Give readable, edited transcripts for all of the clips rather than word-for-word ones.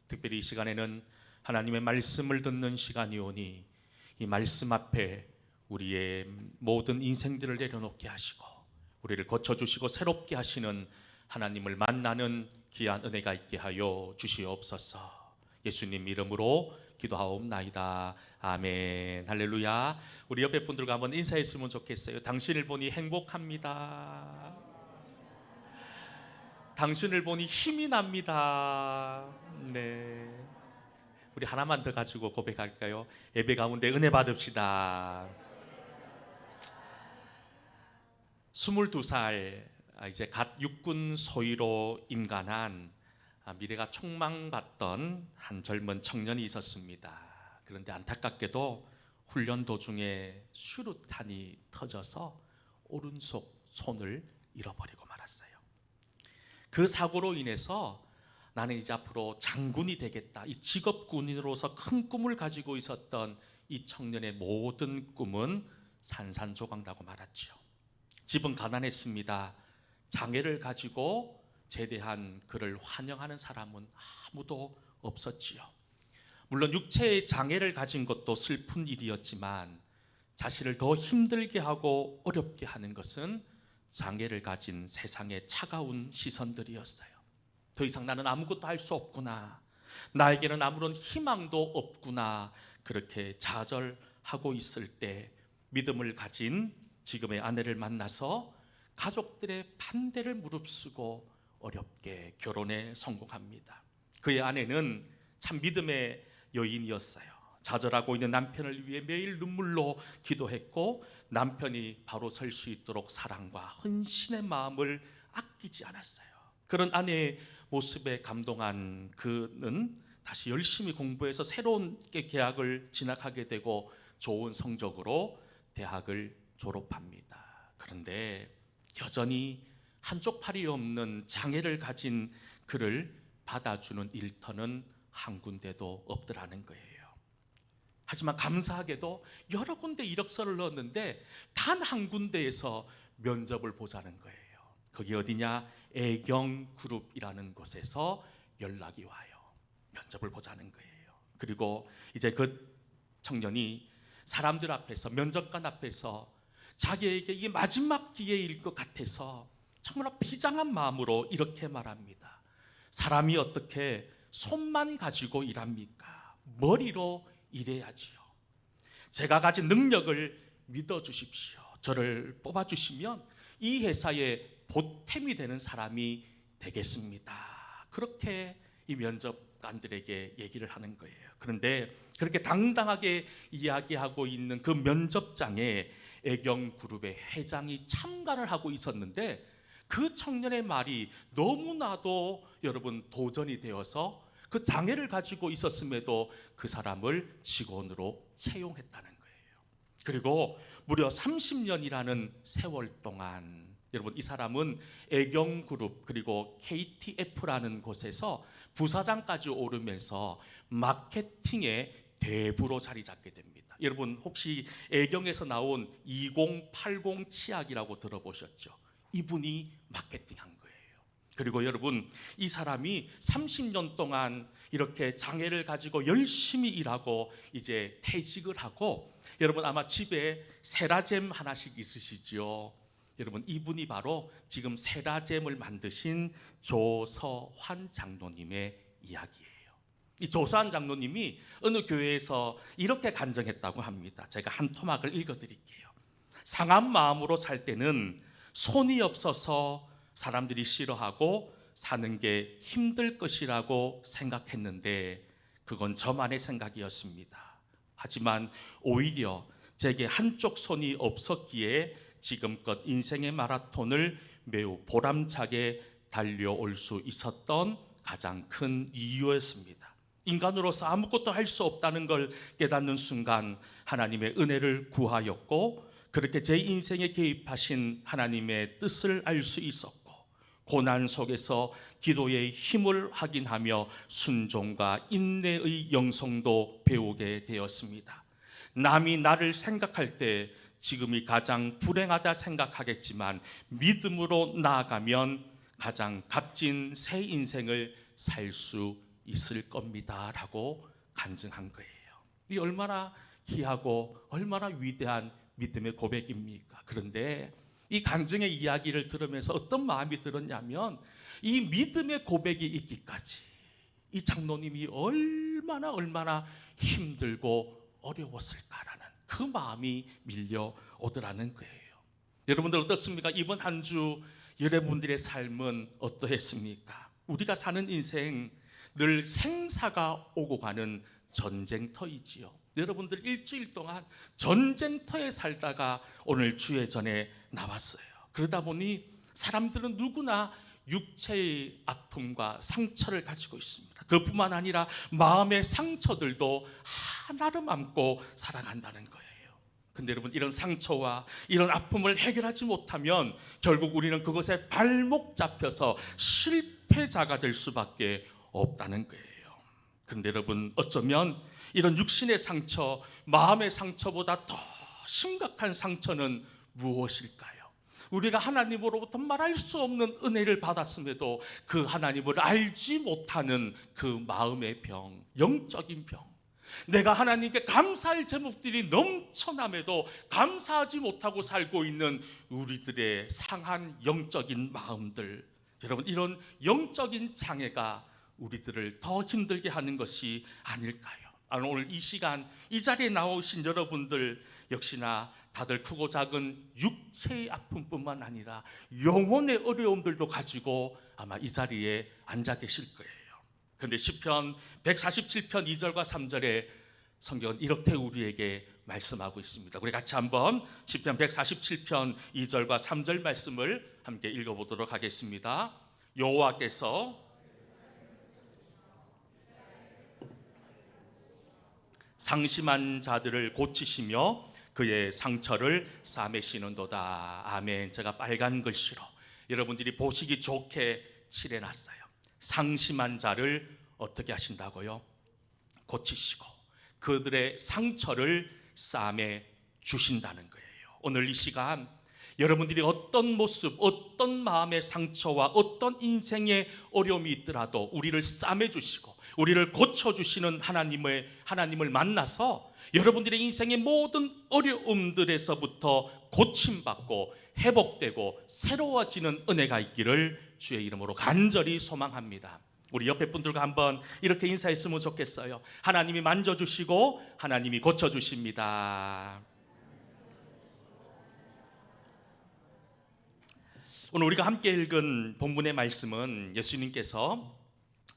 특별히 이 시간에는 하나님의 말씀을 듣는 시간이오니 이 말씀 앞에 우리의 모든 인생들을 내려놓게 하시고 우리를 고쳐주시고 새롭게 하시는 하나님을 만나는 귀한 은혜가 있게 하여 주시옵소서. 예수님 이름으로 기도하옵나이다. 아멘. 할렐루야. 우리 옆에 분들과 한번 인사했으면 좋겠어요. 당신을 보니 행복합니다. 당신을 보니 힘이 납니다. 네. 우리 하나만 더 가지고 고백할까요? 예배 가운데 은혜 받읍시다. 22살 이제 갓 육군 소위로 임관한 미래가 촉망받던 한 젊은 청년이 있었습니다. 그런데 안타깝게도 훈련 도중에 수류탄이 터져서 오른손 손을 잃어버리고 말았어요. 그 사고로 인해서 나는 이제 앞으로 장군이 되겠다, 이 직업군인으로서 큰 꿈을 가지고 있었던 이 청년의 모든 꿈은 산산조각나고 말았지요. 집은 가난했습니다. 장애를 가지고 제대한 그를 환영하는 사람은 아무도 없었지요. 물론 육체의 장애를 가진 것도 슬픈 일이었지만 자신을 더 힘들게 하고 어렵게 하는 것은 장애를 가진 세상의 차가운 시선들이었어요. 더 이상 나는 아무것도 할 수 없구나, 나에게는 아무런 희망도 없구나, 그렇게 좌절하고 있을 때 믿음을 가진 지금의 아내를 만나서 가족들의 반대를 무릅쓰고 어렵게 결혼에 성공합니다. 그의 아내는 참 믿음의 여인이었어요. 좌절하고 있는 남편을 위해 매일 눈물로 기도했고 남편이 바로 설 수 있도록 사랑과 헌신의 마음을 아끼지 않았어요. 그런 아내의 모습에 감동한 그는 다시 열심히 공부해서 새로운 계약을 진학하게 되고 좋은 성적으로 대학을 졸업합니다. 그런데 여전히 한쪽 팔이 없는 장애를 가진 그를 받아주는 일터는 한 군데도 없더라는 거예요. 하지만 감사하게도 여러 군데 이력서를 넣었는데 단 한 군데에서 면접을 보자는 거예요. 거기 어디냐? 애경그룹이라는 곳에서 연락이 와요. 면접을 보자는 거예요. 그리고 이제 그 청년이 사람들 앞에서, 면접관 앞에서 자기에게 이게 마지막 기회일 것 같아서 정말 비장한 마음으로 이렇게 말합니다. 사람이 어떻게 손만 가지고 일합니까? 머리로 일해야지요. 제가 가진 능력을 믿어주십시오. 저를 뽑아주시면 이 회사의 보탬이 되는 사람이 되겠습니다. 그렇게 이 면접관들에게 얘기를 하는 거예요. 그런데 그렇게 당당하게 이야기하고 있는 그 면접장에 애경그룹의 회장이 참관을 하고 있었는데 그 청년의 말이 너무나도 여러분 도전이 되어서 그 장애를 가지고 있었음에도 그 사람을 직원으로 채용했다는 거예요. 그리고 무려 30년이라는 세월 동안 여러분 이 사람은 애경그룹 그리고 KTF라는 곳에서 부사장까지 오르면서 마케팅의 대부로 자리 잡게 됩니다. 여러분 혹시 애경에서 나온 2080 치약이라고 들어보셨죠? 이분이 마케팅한 거예요. 그리고 여러분 이 사람이 30년 동안 이렇게 장애를 가지고 열심히 일하고 이제 퇴직을 하고 여러분 아마 집에 세라젬 하나씩 있으시죠? 여러분 이분이 바로 지금 세라젬을 만드신 조서환 장로님의 이야기예요. 이 조서환 장로님이 어느 교회에서 이렇게 간증했다고 합니다. 제가 한 토막을 읽어드릴게요. 상한 마음으로 살 때는 손이 없어서 사람들이 싫어하고 사는 게 힘들 것이라고 생각했는데 그건 저만의 생각이었습니다. 하지만 오히려 제게 한쪽 손이 없었기에 지금껏 인생의 마라톤을 매우 보람차게 달려올 수 있었던 가장 큰 이유였습니다. 인간으로서 아무것도 할 수 없다는 걸 깨닫는 순간 하나님의 은혜를 구하였고 그렇게 제 인생에 개입하신 하나님의 뜻을 알 수 있었고 고난 속에서 기도의 힘을 확인하며 순종과 인내의 영성도 배우게 되었습니다. 남이 나를 생각할 때 지금이 가장 불행하다 생각하겠지만 믿음으로 나아가면 가장 값진 새 인생을 살 수 있을 겁니다라고 간증한 거예요. 이 얼마나 귀하고 얼마나 위대한 믿음의 고백입니까? 그런데 이 간증의 이야기를 들으면서 어떤 마음이 들었냐면, 이 믿음의 고백이 있기까지 이 장로님이 얼마나 힘들고 어려웠을까라는 그 마음이 밀려오더라는 거예요. 여러분들 어떻습니까? 이번 한 주 여러분들의 삶은 어떠했습니까? 우리가 사는 인생 늘 생사가 오고 가는 전쟁터이지요. 여러분들 일주일 동안 전쟁터에 살다가 오늘 주의 전에 나왔어요. 그러다 보니 사람들은 누구나 육체의 아픔과 상처를 가지고 있습니다. 그뿐만 아니라 마음의 상처들도 하나를 안고 살아간다는 거예요. 근데 여러분, 이런 상처와 이런 아픔을 해결하지 못하면 결국 우리는 그것에 발목 잡혀서 실패자가 될 수밖에 없다는 거예요. 그런데 여러분, 어쩌면 이런 육신의 상처, 마음의 상처보다 더 심각한 상처는 무엇일까요? 우리가 하나님으로부터 말할 수 없는 은혜를 받았음에도 그 하나님을 알지 못하는 그 마음의 병, 영적인 병, 내가 하나님께 감사할 제목들이 넘쳐남에도 감사하지 못하고 살고 있는 우리들의 상한 영적인 마음들, 여러분, 이런 영적인 장애가 우리들을 더 힘들게 하는 것이 아닐까요? 오늘 이 시간 이 자리에 나오신 여러분들 역시나 다들 크고 작은 육체의 아픔뿐만 아니라 영혼의 어려움들도 가지고 아마 이 자리에 앉아 계실 거예요. 그런데 시편 147편 2절과 3절에 성경은 이렇게 우리에게 말씀하고 있습니다. 우리 같이 한번 시편 147편 2절과 3절 말씀을 함께 읽어보도록 하겠습니다. 여호와께서 상심한 자들을 고치시며 그의 상처를 싸매시는도다. 아멘. 제가 빨간 글씨로 여러분들이 보시기 좋게 칠해놨어요. 상심한 자를 어떻게 하신다고요? 고치시고 그들의 상처를 싸매 주신다는 거예요. 오늘 이 시간 여러분들이 어떤 모습, 어떤 마음의 상처와 어떤 인생의 어려움이 있더라도 우리를 싸매 주시고 우리를 고쳐 주시는 하나님을 만나서 여러분들의 인생의 모든 어려움들에서부터 고침받고 회복되고 새로워지는 은혜가 있기를 주의 이름으로 간절히 소망합니다. 우리 옆에 분들과 한번 이렇게 인사했으면 좋겠어요. 하나님이 만져주시고 하나님이 고쳐주십니다. 오늘 우리가 함께 읽은 본문의 말씀은 예수님께서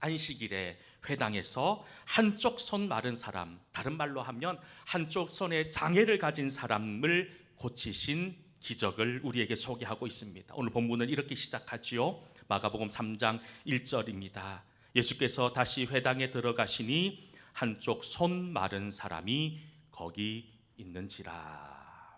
안식일에 회당에서 한쪽 손 마른 사람, 다른 말로 하면 한쪽 손에 장애를 가진 사람을 고치신 기적을 우리에게 소개하고 있습니다. 오늘 본문은 이렇게 시작하지요. 마가복음 3장 1절입니다. 예수께서 다시 회당에 들어가시니 한쪽 손 마른 사람이 거기 있는지라.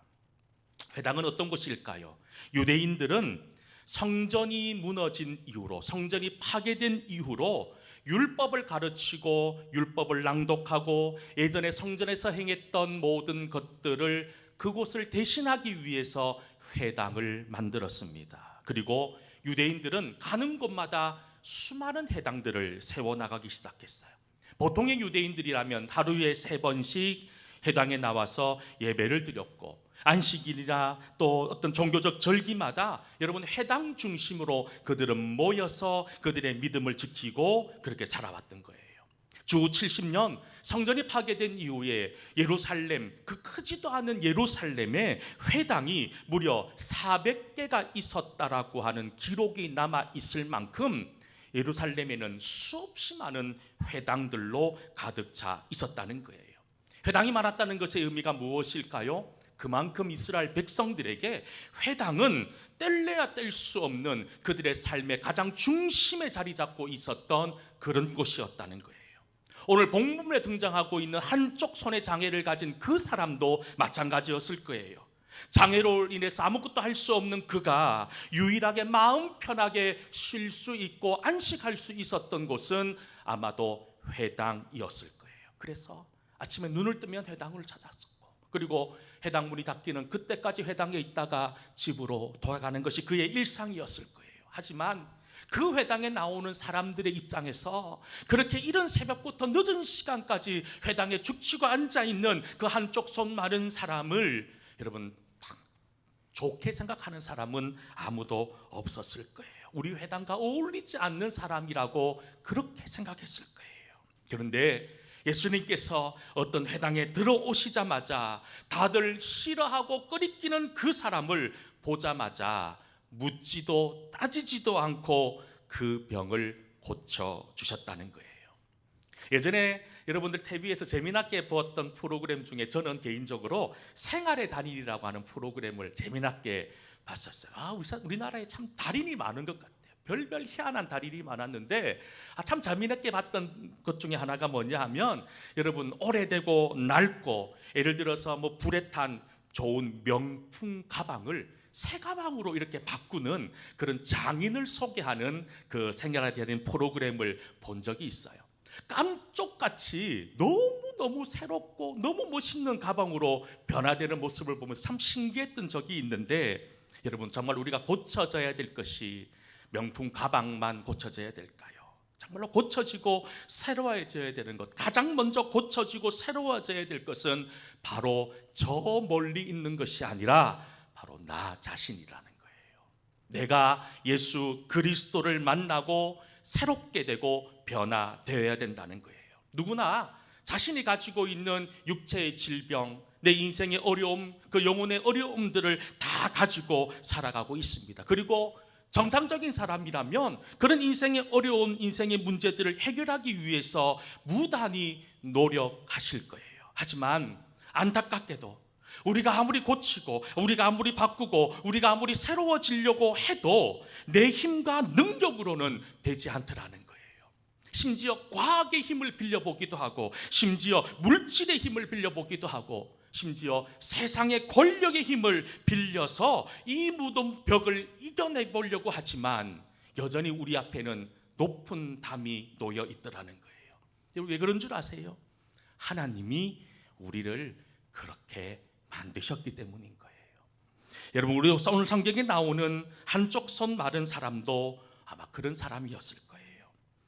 회당은 어떤 곳일까요? 유대인들은 성전이 무너진 이후로, 성전이 파괴된 이후로 율법을 가르치고 율법을 낭독하고 예전에 성전에서 행했던 모든 것들을 그곳을 대신하기 위해서 회당을 만들었습니다. 그리고 유대인들은 가는 곳마다 수많은 회당들을 세워나가기 시작했어요. 보통의 유대인들이라면 하루에 3번씩 회당에 나와서 예배를 드렸고, 안식일이나 또 어떤 종교적 절기마다 여러분 회당 중심으로 그들은 모여서 그들의 믿음을 지키고 그렇게 살아왔던 거예요. 주 70년 성전이 파괴된 이후에 예루살렘, 그 크지도 않은 예루살렘에 회당이 무려 400개가 있었다라고 하는 기록이 남아 있을 만큼 예루살렘에는 수없이 많은 회당들로 가득 차 있었다는 거예요. 회당이 많았다는 것의 의미가 무엇일까요? 그만큼 이스라엘 백성들에게 회당은 뗄래야 뗄 수 없는 그들의 삶의 가장 중심에 자리 잡고 있었던 그런 곳이었다는 거예요. 오늘 본문에 등장하고 있는 한쪽 손에 장애를 가진 그 사람도 마찬가지였을 거예요. 장애로 인해서 아무것도 할 수 없는 그가 유일하게 마음 편하게 쉴 수 있고 안식할 수 있었던 곳은 아마도 회당이었을 거예요. 그래서 아침에 눈을 뜨면 회당을 찾았었고, 그리고 회당 문이 닫히는 그때까지 회당에 있다가 집으로 돌아가는 것이 그의 일상이었을 거예요. 하지만 그 회당에 나오는 사람들의 입장에서 그렇게 이른 새벽부터 늦은 시간까지 회당에 죽치고 앉아있는 그 한쪽 손 마른 사람을 여러분 좋게 생각하는 사람은 아무도 없었을 거예요. 우리 회당과 어울리지 않는 사람이라고 그렇게 생각했을 거예요. 그런데 예수님께서 어떤 회당에 들어오시자마자 다들 싫어하고 꺼리끼는 그 사람을 보자마자 묻지도 따지지도 않고 그 병을 고쳐주셨다는 거예요. 예전에 여러분들 TV에서 재미나게 보았던 프로그램 중에 저는 개인적으로 생활의 달인이라고 하는 프로그램을 재미나게 봤었어요. 우리나라에 참 달인이 많은 것 같아요. 별별 희한한 달인이 많았는데 참 재미나게 봤던 것 중에 하나가 뭐냐 하면 여러분 오래되고 낡고 예를 들어서 뭐 불에 탄 좋은 명품 가방을 새 가방으로 이렇게 바꾸는 그런 장인을 소개하는 그 생활의 달인 프로그램을 본 적이 있어요. 깜쪽같이 너무 새롭고 너무 멋있는 가방으로 변화되는 모습을 보면서 참 신기했던 적이 있는데 여러분 정말 우리가 고쳐져야 될 것이 명품 가방만 고쳐져야 될까요? 정말로 고쳐지고 새로워져야 되는 것, 가장 먼저 고쳐지고 새로워져야 될 것은 바로 저 멀리 있는 것이 아니라 바로 나 자신이라는 거예요. 내가 예수 그리스도를 만나고 새롭게 되고 변화되어야 된다는 거예요. 누구나 자신이 가지고 있는 육체의 질병, 내 인생의 어려움, 그 영혼의 어려움들을 다 가지고 살아가고 있습니다. 그리고 정상적인 사람이라면 그런 인생의 어려운 인생의 문제들을 해결하기 위해서 무단히 노력하실 거예요. 하지만 안타깝게도 우리가 아무리 고치고 우리가 아무리 바꾸고 우리가 아무리 새로워지려고 해도 내 힘과 능력으로는 되지 않더라는 거예요. 심지어 과학의 힘을 빌려보기도 하고 심지어 물질의 힘을 빌려보기도 하고 심지어 세상의 권력의 힘을 빌려서 이 무덤 벽을 이겨내보려고 하지만 여전히 우리 앞에는 높은 담이 놓여 있더라는 거예요. 여러분 왜 그런 줄 아세요? 하나님이 우리를 그렇게 만드셨기 때문인 거예요. 여러분 우리 오늘 성경에 나오는 한쪽 손 마른 사람도 아마 그런 사람이었을 거예요.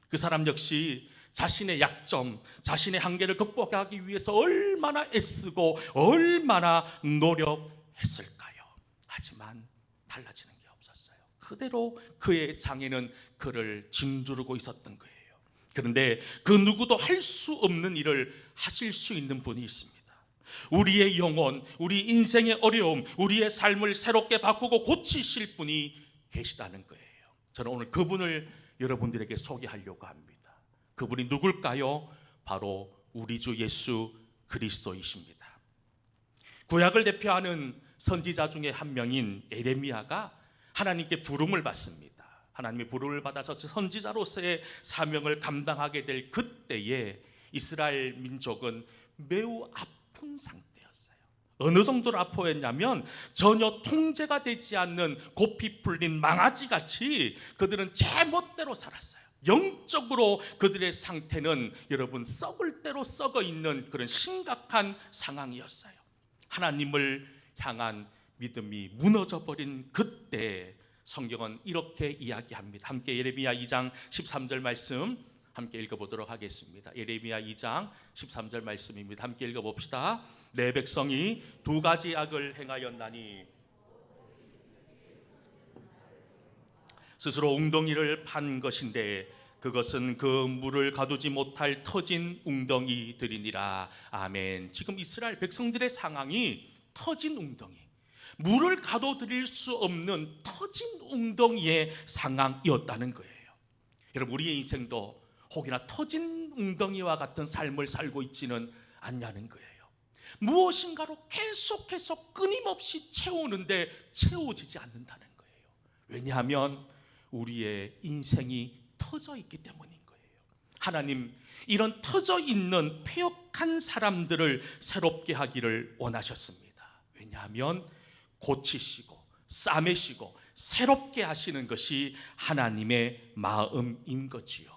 그 사람 역시 자신의 약점, 자신의 한계를 극복하기 위해서 얼마나 애쓰고 얼마나 노력했을까요? 하지만 달라지는 게 없었어요. 그대로 그의 장애는 그를 짓누르고 있었던 거예요. 그런데 그 누구도 할 수 없는 일을 하실 수 있는 분이 있습니다. 우리의 영혼, 우리 인생의 어려움, 우리의 삶을 새롭게 바꾸고 고치실 분이 계시다는 거예요. 저는 오늘 그분을 여러분들에게 소개하려고 합니다. 그분이 누굴까요? 바로 우리 주 예수 그리스도이십니다. 구약을 대표하는 선지자 중에 한 명인 에레미야가 하나님께 부름을 받습니다. 하나님의 부름을 받아서 선지자로서의 사명을 감당하게 될 그때에 이스라엘 민족은 매우 아픈 상태였어요. 어느 정도로 아파했냐면 전혀 통제가 되지 않는 고삐 풀린 망아지같이 그들은 제멋대로 살았어요. 영적으로 그들의 상태는 여러분 썩을 대로 썩어 있는 그런 심각한 상황이었어요. 하나님을 향한 믿음이 무너져 버린 그때 성경은 이렇게 이야기합니다. 함께 예레미야 2장 13절 말씀 함께 읽어보도록 하겠습니다. 예레미야 2장 13절 말씀입니다. 함께 읽어봅시다. 내 백성이 두 가지 악을 행하였나니 스스로 웅덩이를 판 것인데 그것은 그 물을 가두지 못할 터진 웅덩이들이니라. 아멘. 지금 이스라엘 백성들의 상황이 터진 웅덩이, 물을 가둬들일 수 없는 터진 웅덩이의 상황이었다는 거예요. 여러분 우리의 인생도 혹이나 터진 웅덩이와 같은 삶을 살고 있지는 않냐는 거예요. 무엇인가로 계속해서 끊임없이 채우는데 채워지지 않는다는 거예요. 왜냐하면 우리의 인생이 터져 있기 때문인 거예요. 하나님 이런 터져 있는 폐역한 사람들을 새롭게 하기를 원하셨습니다. 왜냐하면 고치시고 싸매시고 새롭게 하시는 것이 하나님의 마음인 거지요.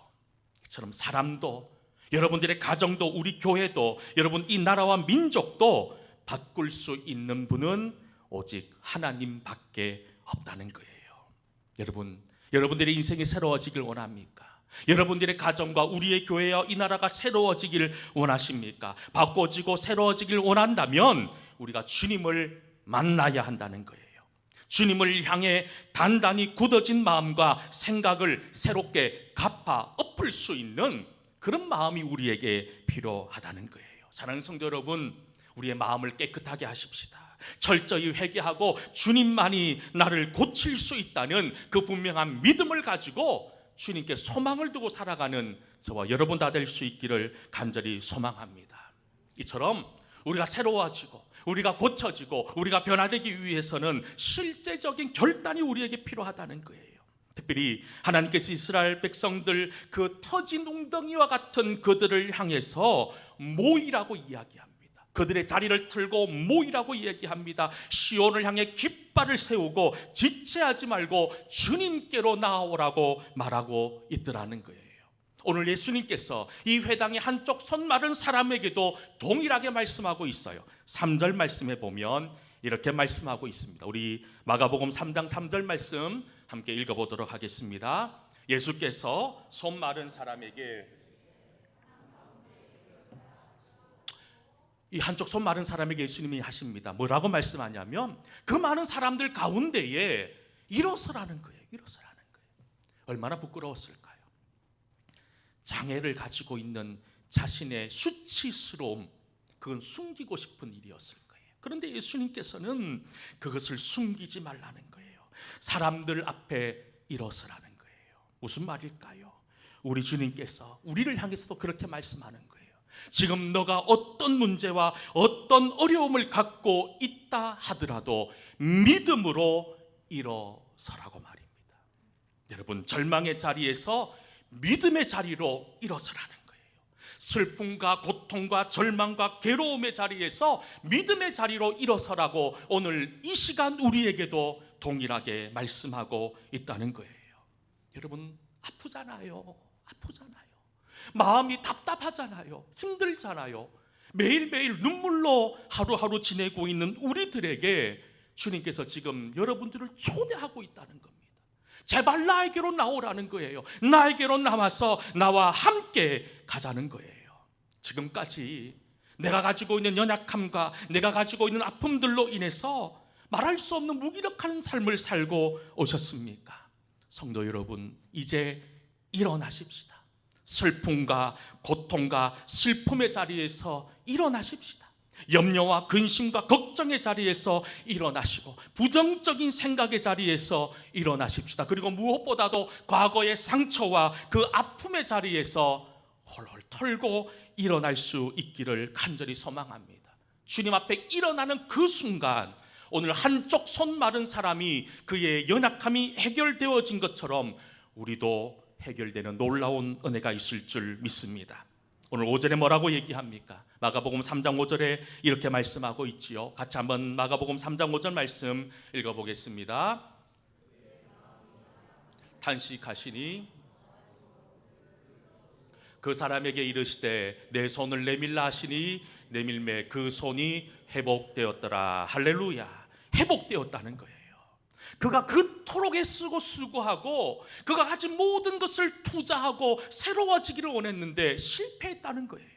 이처럼 사람도 여러분들의 가정도 우리 교회도 여러분 이 나라와 민족도 바꿀 수 있는 분은 오직 하나님밖에 없다는 거예요. 여러분 여러분들의 인생이 새로워지길 원합니까? 여러분들의 가정과 우리의 교회와 이 나라가 새로워지길 원하십니까? 바꿔지고 새로워지길 원한다면 우리가 주님을 만나야 한다는 거예요. 주님을 향해 단단히 굳어진 마음과 생각을 새롭게 갚아 엎을 수 있는 그런 마음이 우리에게 필요하다는 거예요. 사랑하는 성도 여러분, 우리의 마음을 깨끗하게 하십시다. 철저히 회개하고 주님만이 나를 고칠 수 있다는 그 분명한 믿음을 가지고 주님께 소망을 두고 살아가는 저와 여러분 다 될 수 있기를 간절히 소망합니다. 이처럼 우리가 새로워지고 우리가 고쳐지고 우리가 변화되기 위해서는 실제적인 결단이 우리에게 필요하다는 거예요. 특별히 하나님께서 이스라엘 백성들 그 터진 웅덩이와 같은 그들을 향해서 모이라고 이야기합니다. 그들의 자리를 틀고 모이라고 이야기합니다. 시온을 향해 깃발을 세우고 지체하지 말고 주님께로 나아오라고 말하고 있더라는 거예요. 오늘 예수님께서 이 회당의 한쪽 손 마른 사람에게도 동일하게 말씀하고 있어요. 3절 말씀에 보면 이렇게 말씀하고 있습니다. 우리 마가복음 3장 3절 말씀 함께 읽어보도록 하겠습니다. 예수께서 손 마른 사람에게, 이 한쪽 손 마른 사람에게 예수님이 하십니다. 뭐라고 말씀하냐면 그 많은 사람들 가운데에 일어서라는 거예요. 일어서라는 거예요. 얼마나 부끄러웠을까요? 장애를 가지고 있는 자신의 수치스러움, 그건 숨기고 싶은 일이었을 거예요. 그런데 예수님께서는 그것을 숨기지 말라는 거예요. 사람들 앞에 일어서라는 거예요. 무슨 말일까요? 우리 주님께서 우리를 향해서도 그렇게 말씀하는 거예요. 지금 너가 어떤 문제와 어떤 어려움을 갖고 있다 하더라도 믿음으로 일어서라고 말입니다. 여러분, 절망의 자리에서 믿음의 자리로 일어서라는 거예요. 슬픔과 고통과 절망과 괴로움의 자리에서 믿음의 자리로 일어서라고 오늘 이 시간 우리에게도 동일하게 말씀하고 있다는 거예요. 여러분, 아프잖아요. 마음이 답답하잖아요. 힘들잖아요. 매일매일 눈물로 하루하루 지내고 있는 우리들에게 주님께서 지금 여러분들을 초대하고 있다는 겁니다. 제발 나에게로 나오라는 거예요. 나에게로 나와서 나와 함께 가자는 거예요. 지금까지 내가 가지고 있는 연약함과 내가 가지고 있는 아픔들로 인해서 말할 수 없는 무기력한 삶을 살고 오셨습니까? 성도 여러분, 이제 일어나십시다. 슬픔과 고통과 슬픔의 자리에서 일어나십시다. 염려와 근심과 걱정의 자리에서 일어나시고 부정적인 생각의 자리에서 일어나십시다. 그리고 무엇보다도 과거의 상처와 그 아픔의 자리에서 헐헐 털고 일어날 수 있기를 간절히 소망합니다. 주님 앞에 일어나는 그 순간 오늘 한쪽 손 마른 사람이 그의 연약함이 해결되어진 것처럼 우리도 해결되는 놀라운 은혜가 있을 줄 믿습니다. 오늘 5절에 뭐라고 얘기합니까? 마가복음 3장 5절에 이렇게 말씀하고 있지요. 같이 한번 마가복음 3장 5절 말씀 읽어보겠습니다. 탄식하시니 그 사람에게 이르시되 내 손을 내밀라 하시니 내밀매 그 손이 회복되었더라. 할렐루야. 회복되었다는 거예요. 그가 그토록 애쓰고 수고하고 그가 가진 모든 것을 투자하고 새로워지기를 원했는데 실패했다는 거예요.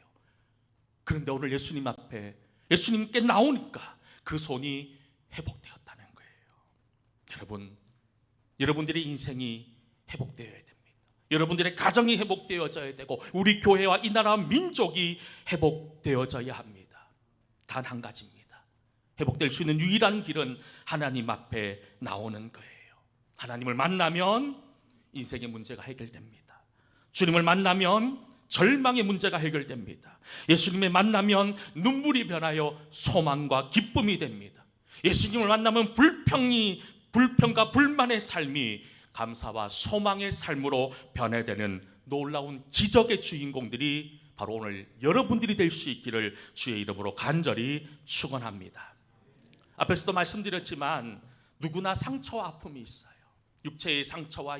그런데 오늘 예수님 앞에 예수님께 나오니까 그 손이 회복되었다는 거예요. 여러분들의 인생이 회복되어야 됩니다. 여러분들의 가정이 회복되어져야 되고 우리 교회와 이 나라 민족이 회복되어져야 합니다. 단 한 가지입니다. 회복될 수 있는 유일한 길은 하나님 앞에 나오는 거예요. 하나님을 만나면 인생의 문제가 해결됩니다. 주님을 만나면 절망의 문제가 해결됩니다. 예수님을 만나면 눈물이 변하여 소망과 기쁨이 됩니다. 예수님을 만나면 불평과 불만의 삶이 감사와 소망의 삶으로 변화되는 놀라운 기적의 주인공들이 바로 오늘 여러분들이 될 수 있기를 주의 이름으로 간절히 축원합니다. 앞에서도 말씀드렸지만 누구나 상처와 아픔이 있어요. 육체의 상처가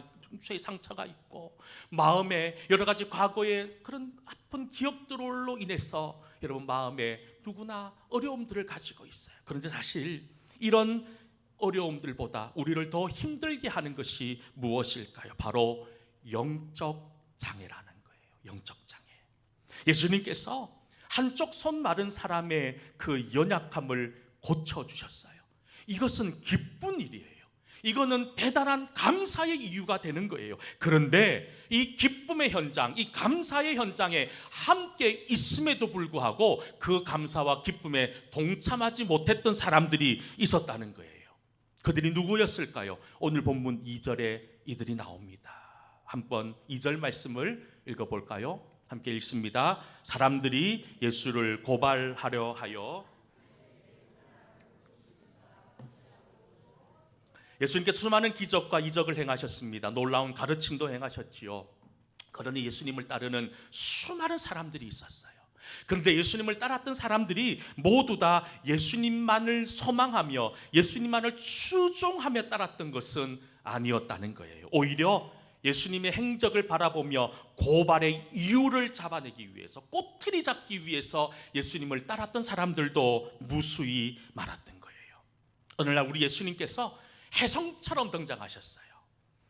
있고 마음에 여러 가지 과거의 그런 아픈 기억들로 인해서 여러분 마음에 누구나 어려움들을 가지고 있어요. 그런데 사실 이런 어려움들보다 우리를 더 힘들게 하는 것이 무엇일까요? 바로 영적 장애라는 거예요. 영적 장애. 예수님께서 한쪽 손 마른 사람의 그 연약함을 고쳐주셨어요. 이것은 기쁜 일이에요. 이거는 대단한 감사의 이유가 되는 거예요. 그런데 이 기쁨의 현장, 이 감사의 현장에 함께 있음에도 불구하고 그 감사와 기쁨에 동참하지 못했던 사람들이 있었다는 거예요. 그들이 누구였을까요? 오늘 본문 2절에 이들이 나옵니다. 한번 2절 말씀을 읽어볼까요? 함께 읽습니다. 사람들이 예수를 고발하려 하여 예수님께서 수많은 기적과 이적을 행하셨습니다. 놀라운 가르침도 행하셨지요. 그러니 예수님을 따르는 수많은 사람들이 있었어요. 그런데 예수님을 따랐던 사람들이 모두 다 예수님만을 소망하며 예수님만을 추종하며 따랐던 것은 아니었다는 거예요. 오히려 예수님의 행적을 바라보며 고발의 이유를 잡아내기 위해서, 꼬투리 잡기 위해서 예수님을 따랐던 사람들도 무수히 많았던 거예요. 오늘날 우리 예수님께서 혜성처럼 등장하셨어요.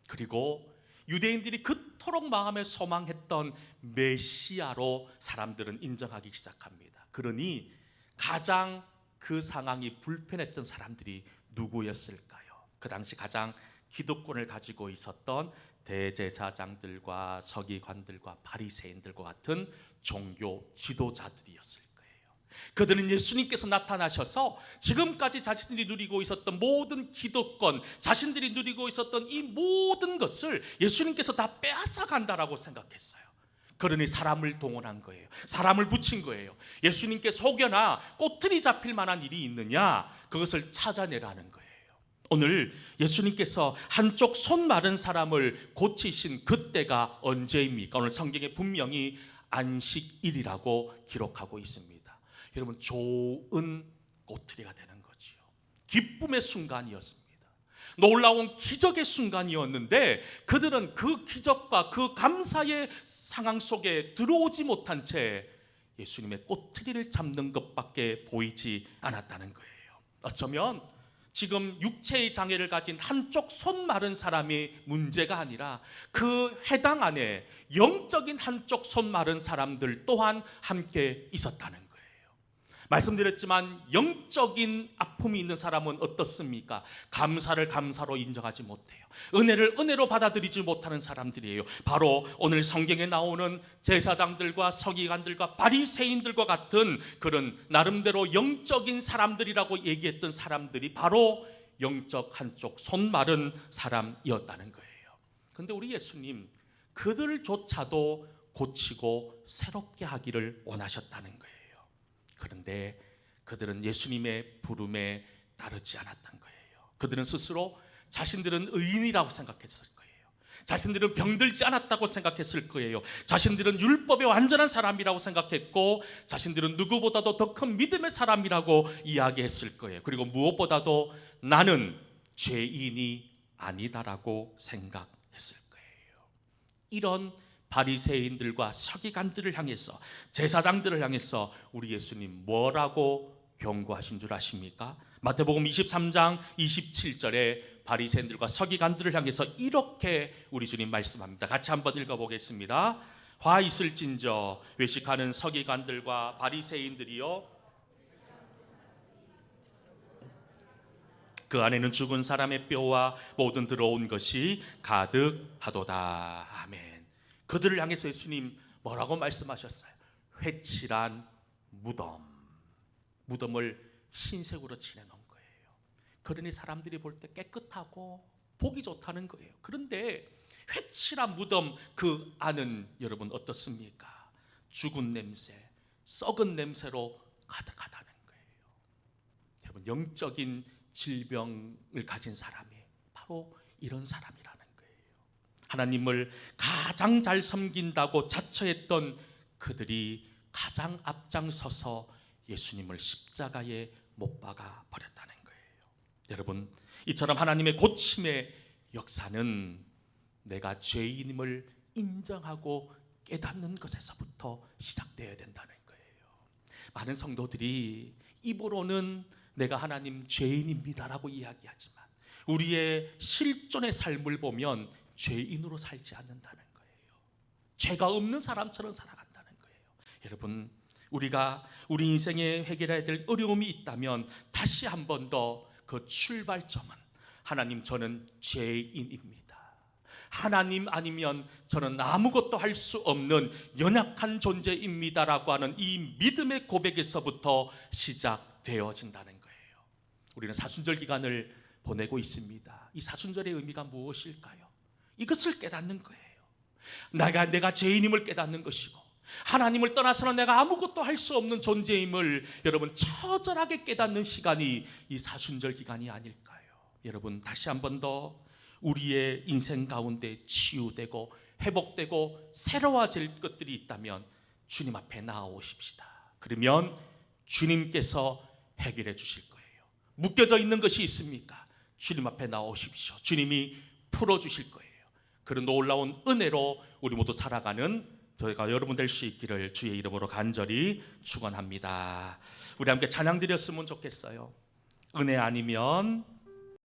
그리고 유대인들이 그토록 마음에 소망했던 메시아로 사람들은 인정하기 시작합니다. 그러니 가장 그 상황이 불편했던 사람들이 누구였을까요? 그 당시 가장 기득권을 가지고 있었던 대제사장들과 서기관들과 바리새인들과 같은 종교 지도자들이었을 거예요. 그들은 예수님께서 나타나셔서 지금까지 자신들이 누리고 있었던 모든 기득권, 자신들이 누리고 있었던 이 모든 것을 예수님께서 다 빼앗아 간다라고 생각했어요. 그러니 사람을 동원한 거예요. 사람을 붙인 거예요. 예수님께서 혹여나 꼬투리 잡힐 만한 일이 있느냐, 그것을 찾아내라는 거예요. 오늘 예수님께서 한쪽 손 마른 사람을 고치신 그때가 언제입니까? 오늘 성경에 분명히 안식일이라고 기록하고 있습니다. 여러분, 좋은 꼬투리가 되는 거지요. 기쁨의 순간이었습니다. 놀라운 기적의 순간이었는데 그들은 그 기적과 그 감사의 상황 속에 들어오지 못한 채 예수님의 꼬투리를 잡는 것밖에 보이지 않았다는 거예요. 어쩌면 지금 육체의 장애를 가진 한쪽 손 마른 사람이 문제가 아니라 그 회당 안에 영적인 한쪽 손 마른 사람들 또한 함께 있었다는 거예요. 말씀드렸지만 영적인 아픔이 있는 사람은 어떻습니까? 감사를 감사로 인정하지 못해요. 은혜를 은혜로 받아들이지 못하는 사람들이에요. 바로 오늘 성경에 나오는 제사장들과 서기관들과 바리새인들과 같은 그런 나름대로 영적인 사람들이라고 얘기했던 사람들이 바로 영적 한쪽 손 마른 사람이었다는 거예요. 그런데 우리 예수님 그들조차도 고치고 새롭게 하기를 원하셨다는 거예요. 그런데 그들은 예수님의 부름에 따르지 않았던 거예요. 그들은 스스로 자신들은 의인이라고 생각했을 거예요. 자신들은 병들지 않았다고 생각했을 거예요. 자신들은 율법의 완전한 사람이라고 생각했고 자신들은 누구보다도 더 큰 믿음의 사람이라고 이야기했을 거예요. 그리고 무엇보다도 나는 죄인이 아니다라고 생각했을 거예요. 이런 바리새인들과 서기관들을 향해서, 제사장들을 향해서 우리 예수님 뭐라고 경고하신 줄 아십니까? 마태복음 23장 27절에 바리새인들과 서기관들을 향해서 이렇게 우리 주님 말씀합니다. 같이 한번 읽어보겠습니다. 화 있을진저 외식하는 서기관들과 바리새인들이여, 그 안에는 죽은 사람의 뼈와 모든 들어온 것이 가득하도다. 아멘. 그들을 향해서 예수님 뭐라고 말씀하셨어요? 회칠한 무덤을 흰색으로 칠해놓은 거예요. 그러니 사람들이 볼 때 깨끗하고 보기 좋다는 거예요. 그런데 회칠한 무덤 그 안은 여러분 어떻습니까? 죽은 냄새, 썩은 냄새로 가득하다는 거예요. 여러분, 영적인 질병을 가진 사람이 바로 이런 사람이라는 거예요. 하나님을 가장 잘 섬긴다고 자처했던 그들이 가장 앞장서서 예수님을 십자가에 못 박아 버렸다는 거예요. 여러분, 이처럼 하나님의 고침의 역사는 내가 죄인임을 인정하고 깨닫는 것에서부터 시작되어야 된다는 거예요. 많은 성도들이 입으로는 내가 하나님 죄인입니다라고 이야기하지만 우리의 실존의 삶을 보면 죄인으로 살지 않는다는 거예요. 죄가 없는 사람처럼 살아간다는 거예요. 여러분, 우리가 우리 인생에 해결해야 될 어려움이 있다면 다시 한 번 더 그 출발점은 하나님, 저는 죄인입니다. 하나님 아니면 저는 아무것도 할 수 없는 연약한 존재입니다라고 하는 이 믿음의 고백에서부터 시작되어진다는 거예요. 우리는 사순절 기간을 보내고 있습니다. 이 사순절의 의미가 무엇일까요? 이것을 깨닫는 거예요. 내가 죄인임을 깨닫는 것이고 하나님을 떠나서는 내가 아무것도 할 수 없는 존재임을 여러분 처절하게 깨닫는 시간이 이 사순절 기간이 아닐까요? 여러분, 다시 한 번 더 우리의 인생 가운데 치유되고 회복되고 새로워질 것들이 있다면 주님 앞에 나아오십시다. 그러면 주님께서 해결해 주실 거예요. 묶여져 있는 것이 있습니까? 주님 앞에 나오십시오. 주님이 풀어주실 거예요. 그런 놀라운 은혜로 우리 모두 살아가는 저희가 여러분 될 수 있기를 주의 이름으로 간절히 축원합니다. 우리 함께 찬양 드렸으면 좋겠어요. 은혜 아니면